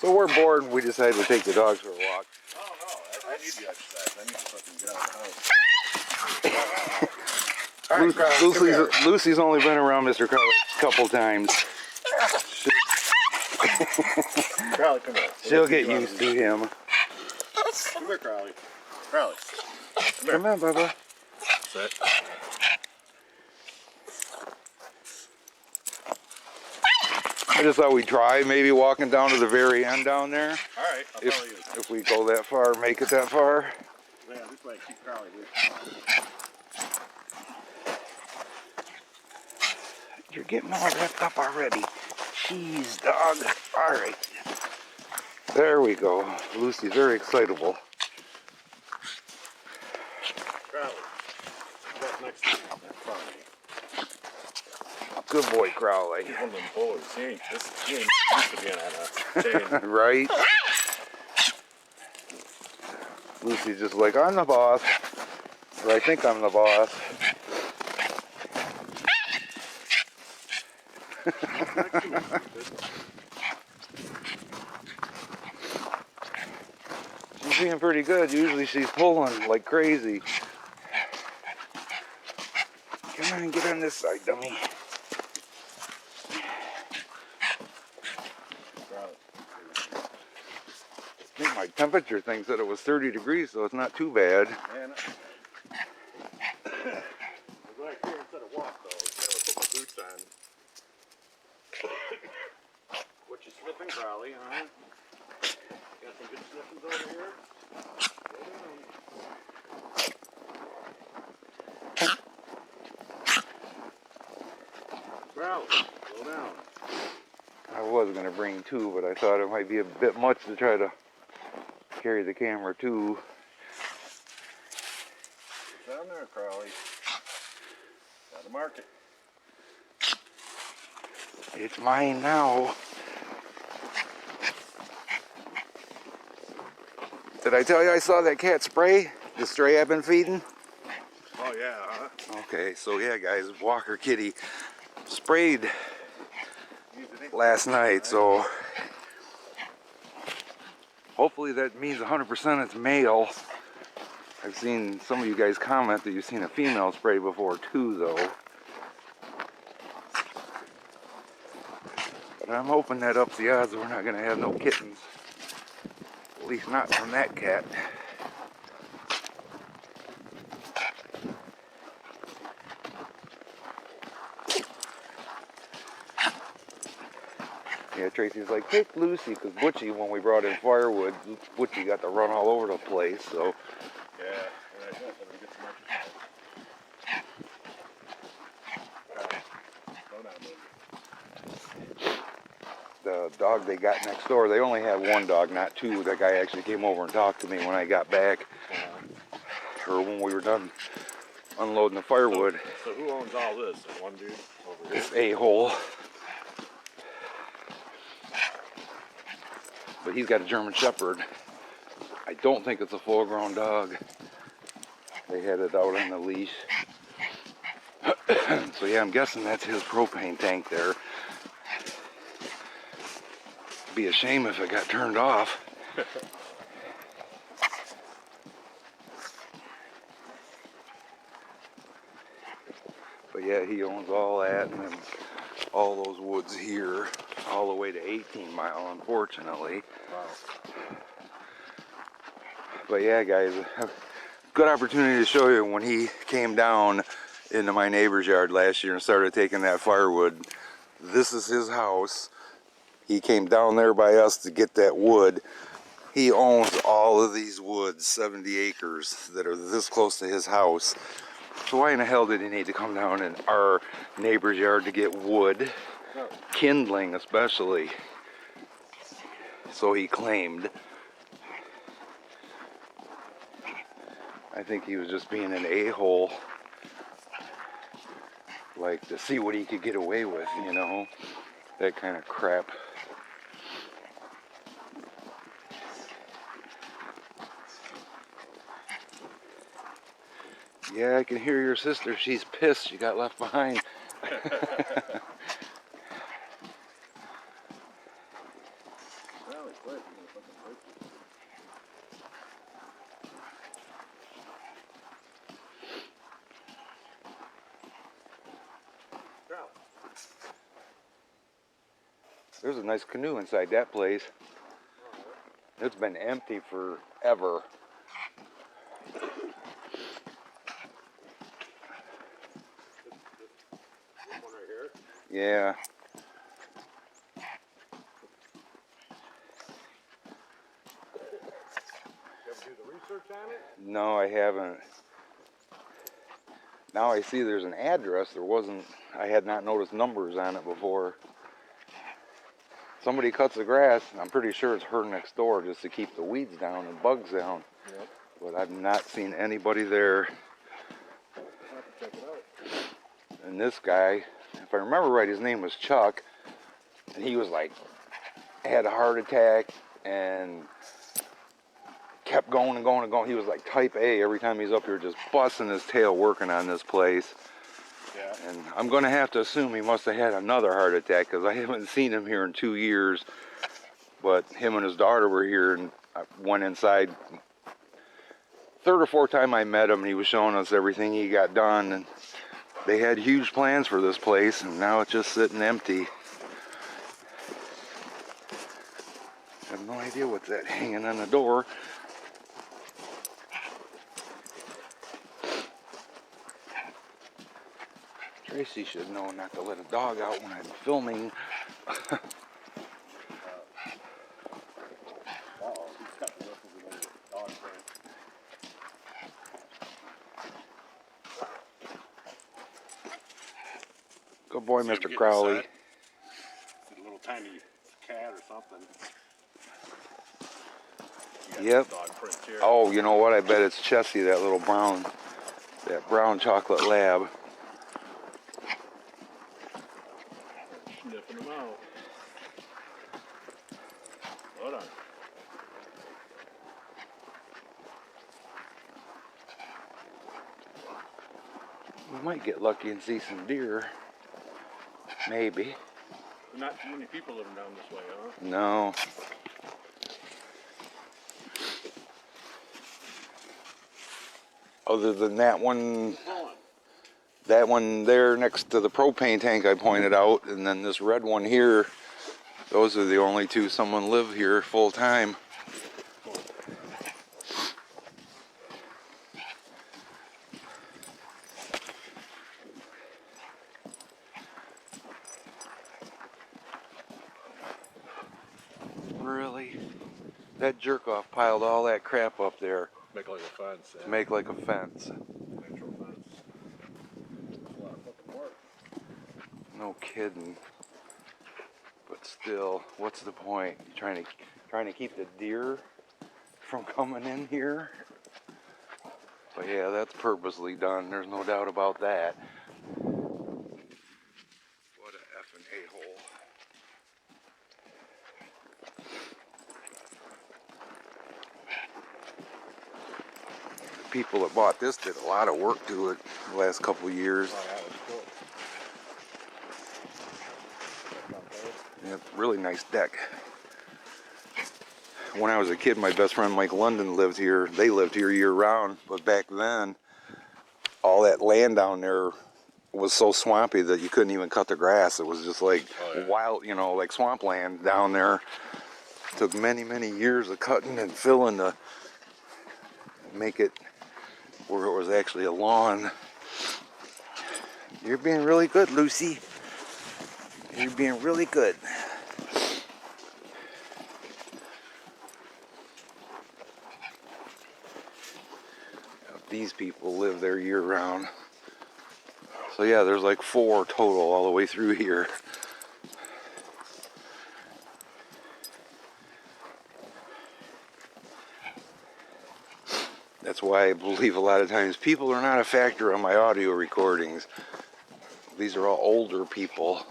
So we're bored and we decided to take the dogs for a walk. Oh no, I need the exercise. I need to fucking get out of the house. Lucy's only been around Mr. Crowley a couple times. Crowley, come here. She'll get used to him. Come here, Crowley. Crowley. Come on, Bubba. Sit. I just thought we'd try maybe walking down to the very end down there. Alright, I'll follow you. If we go that far, make it that far. Yeah, this way I keep Crowley with me. You're getting all wrapped up already. Jeez, dog. Alright. There we go. Lucy's very excitable. Crowley. Walk next to me. Not front of me. Good boy, Crowley. He's one of them boys. He ain't used to being on a chain. Right? Lucy's just like, I'm the boss. Or I think I'm the boss. She's being pretty good. Usually she's pulling like crazy. Come on, get on this side, dummy. I think my temperature thing said it was 30 degrees, so it's not too bad. Man, I'm glad I came instead of walk, though. I put my boots on. What you sniffing, Crowley, huh? Got some good sniffings over here? Crowley, slow down. I was going to bring two, but I thought it might be a bit much to try to carry the camera too. Down there, Crowley. Gotta mark it. It's mine now. Did I tell you I saw that cat spray? The stray I've been feeding? Oh, yeah, huh? Okay, so yeah, guys, Walker Kitty sprayed last night, so hopefully that means 100% it's male. I've seen some of you guys comment that you've seen a female spray before too, though. But I'm hoping that ups the odds that we're not going to have no kittens. At least not from that cat. Yeah, Tracy's like, take Lucy, because Butchie, when we brought in firewood, Butchie got to run all over the place, so. Yeah, I definitely get some exercise. The dog they got next door, they only had one dog, not two. That guy actually came over and talked to me when I got back, or when we were done unloading the firewood. So who owns all this? Is one dude over here? This a-hole. But he's got a German Shepherd. I don't think it's a full-grown dog. They had it out on the leash. So yeah, I'm guessing that's his propane tank there. It'd be a shame if it got turned off. But yeah, he owns all that, and then all those woods here, all the way to 18 Mile, unfortunately. Wow. But yeah, guys, good opportunity to show you when he came down into my neighbor's yard last year and started taking that firewood. This is his house. He came down there by us to get that wood. He owns all of these woods, 70 acres, that are this close to his house. So why in the hell did he need to come down in our neighbor's yard to get wood? No. Kindling especially. So he claimed. I think he was just being an a-hole. Like, to see what he could get away with, you know? That kind of crap. Yeah, I can hear your sister. She's pissed she got left behind. Well, There's a nice canoe inside that place. It's been empty forever. This one right here. Yeah. You ever do the research on it? No, I haven't. Now I see there's an address. There wasn't, I had not noticed numbers on it before. Somebody cuts the grass, and I'm pretty sure it's her next door just to keep the weeds down and bugs down. Yep. But I've not seen anybody there. I'll have to check it out. And this guy, if I remember right, his name was Chuck. And he was like, had a heart attack and kept going and going and going. He was like type A every time he's up here, just busting his tail working on this place. Yeah. And I'm going to have to assume he must have had another heart attack because I haven't seen him here in 2 years. But him and his daughter were here, and I went inside. Third or fourth time I met him, and he was showing us everything he got done. And they had huge plans for this place, and now it's just sitting empty. I have no idea what's that hanging on the door. Tracy should know not to let a dog out when I'm filming. Uh-oh, he's cutting this with a dog friend. Good boy, See him Mr. get Crowley. inside? It's a little tiny cat or something. Yep. Dog print here. Oh, you know what? I bet it's Chessie, that little brown, that brown chocolate lab. Sniffing them out. Hold on. We might get lucky and see some deer. Maybe. Not too many people living down this way, huh? No. Other than that one there next to the propane tank I pointed out, and then this red one here, those are the only two someone live here full time. Really? That jerk off piled all that crap up there Make like a fence. to make like a fence. Natural fence. That's a lot of fucking work. No kidding. But still, what's the point? You trying to keep the deer from coming in here? But yeah, that's purposely done. There's no doubt about that. What a effing a-hole. The people that bought this did a lot of work to it the last couple of years. Oh, yeah, that's cool. Yep, really nice deck. When I was a kid, my best friend Mike London lived here. They lived here year round, but back then, all that land down there was so swampy that you couldn't even cut the grass. It was just like wild, you know, like swampland down there. It took many, many years of cutting and filling to make it where it was actually a lawn. You're being really good, Lucy. You're being really good. These people live there year round. So yeah, there's like 4 total all the way through here. That's why I believe a lot of times people are not a factor on my audio recordings. These are all older people.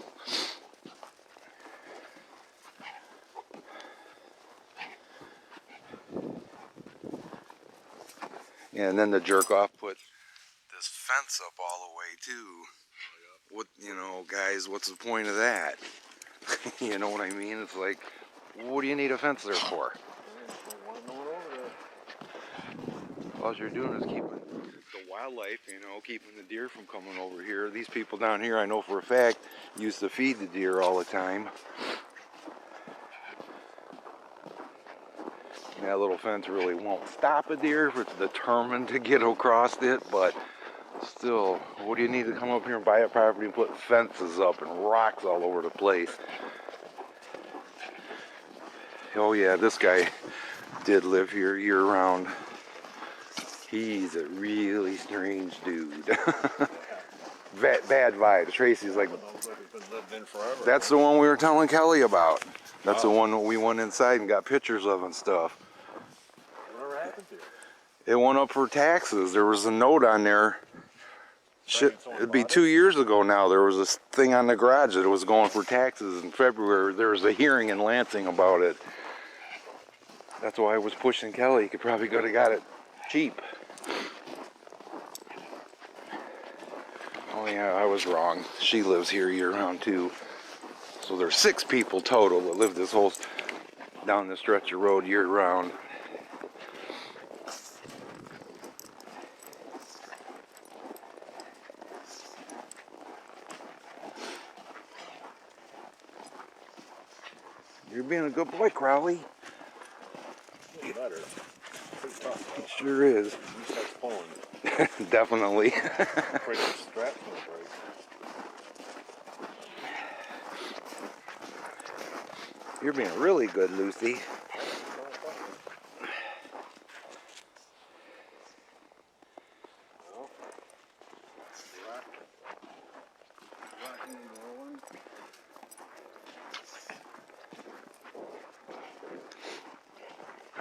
Yeah, and then the jerk off put this fence up all the way too. What, you know, guys, what's the point of that? You know what I mean? It's like, what do you need a fence there for? All you're doing is keeping the wildlife, you know, keeping the deer from coming over here. These people down here, I know for a fact, used to feed the deer all the time. That little fence really won't stop a deer if it's determined to get across it, but still, what do you need to come up here and buy a property and put fences up and rocks all over the place? Oh yeah, this guy did live here year-round. He's a really strange dude. Bad vibes. Tracy's like, that's the one we were telling Kelly about. That's the one that we went inside and got pictures of and stuff. Whatever happened to it? It went up for taxes. There was a note on there. Shit, it'd be 2 years ago now. There was this thing on the garage that it was going for taxes in February. There was a hearing in Lansing about it. That's why I was pushing Kelly. He could probably go have got it cheap. Oh yeah, I was wrong. She lives here year-round too. So there's 6 people total that live this whole down this stretch of road year-round. You're being a good boy, Crowley. Better. It sure is. He starts pulling. Definitely. Afraid the strap's gonna break. You're being really good, Lucy.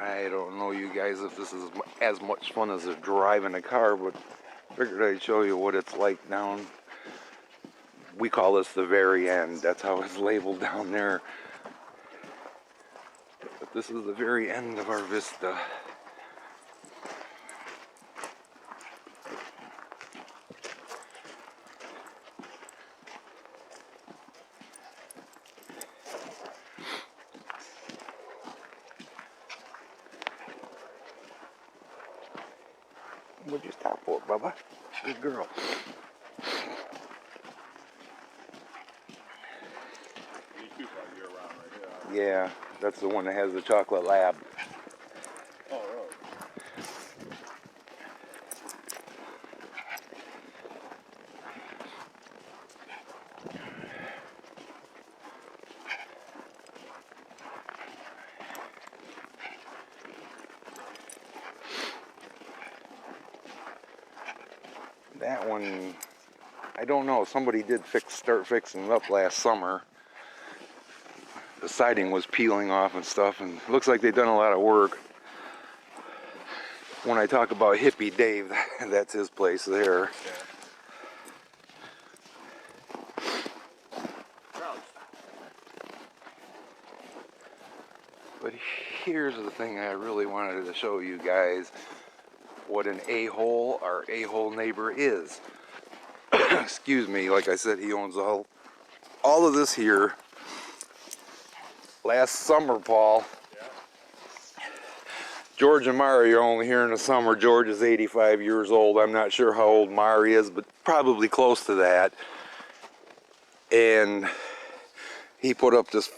I don't know, you guys, if this is as much fun as driving a car, but figured I'd show you what it's like down. We call this the very end. That's how it's labeled down there. But this is the very end of our vista. What'd you stop for, Bubba? Good girl. Yeah, that's the one that has the chocolate lab. Oh, really? That one, I don't know. Somebody did start fixing it up last summer. The siding was peeling off and stuff, and it looks like they've done a lot of work. When I talk about Hippie Dave, that's his place there. But here's the thing I really wanted to show you guys, what an a-hole our a-hole neighbor is. Excuse me, like I said, he owns all of this here. Last summer, Paul, George and Mari are only here in the summer. George is 85 years old. I'm not sure how old Mari is, but probably close to that. And he put up this,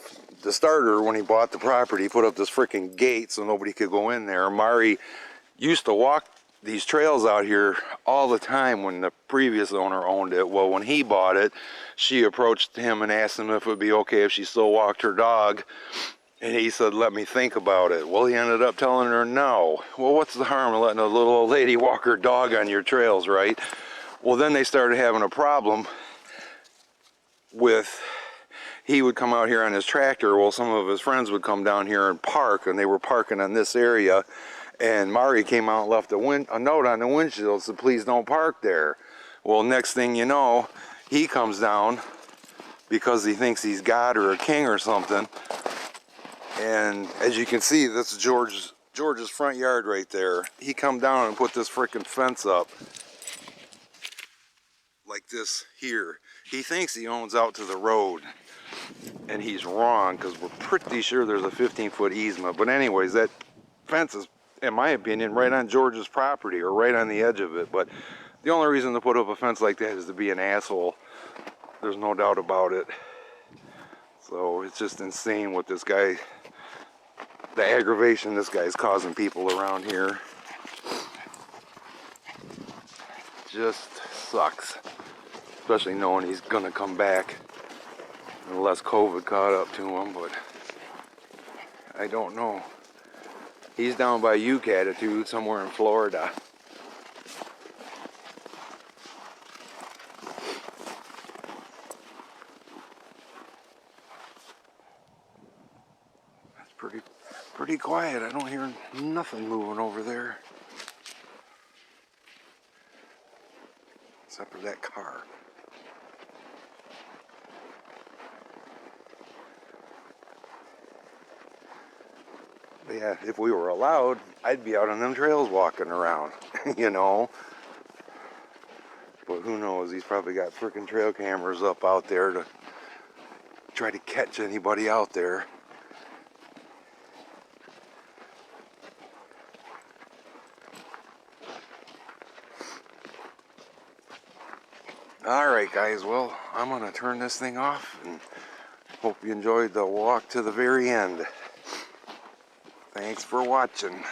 the starter, when he bought the property, he put up this freaking gate so nobody could go in there. Mari used to walk these trails out here all the time when the previous owner owned it. Well, when he bought it, she approached him and asked him if it would be okay if she still walked her dog. And he said, let me think about it. Well, he ended up telling her no. Well, what's the harm of letting a little old lady walk her dog on your trails, right? Well, then they started having a problem with, he would come out here on his tractor. Well, some of his friends would come down here and park, and they were parking in this area. And Mari came out and left a note on the windshield, said, please don't park there. Well, next thing you know, he comes down because he thinks he's God or a king or something. And as you can see, that's George's front yard right there. He come down and put this freaking fence up like this here. He thinks he owns out to the road, and he's wrong, because we're pretty sure there's a 15-foot easement. But anyways, that fence is, in my opinion, right on George's property, or right on the edge of it. But the only reason to put up a fence like that is to be an asshole. There's no doubt about it. So it's just insane what this guy the aggravation this guy's causing people around here just sucks. Especially knowing he's gonna come back unless COVID caught up to him, but I don't know. He's down by Uke Attitude somewhere in Florida. That's pretty quiet. I don't hear nothing moving over there. Except for that car. But yeah, if we were allowed, I'd be out on them trails walking around, you know. But who knows, he's probably got frickin' trail cameras up out there to try to catch anybody out there. Alright guys, well, I'm gonna turn this thing off and hope you enjoyed the walk to the very end. Thanks for watching.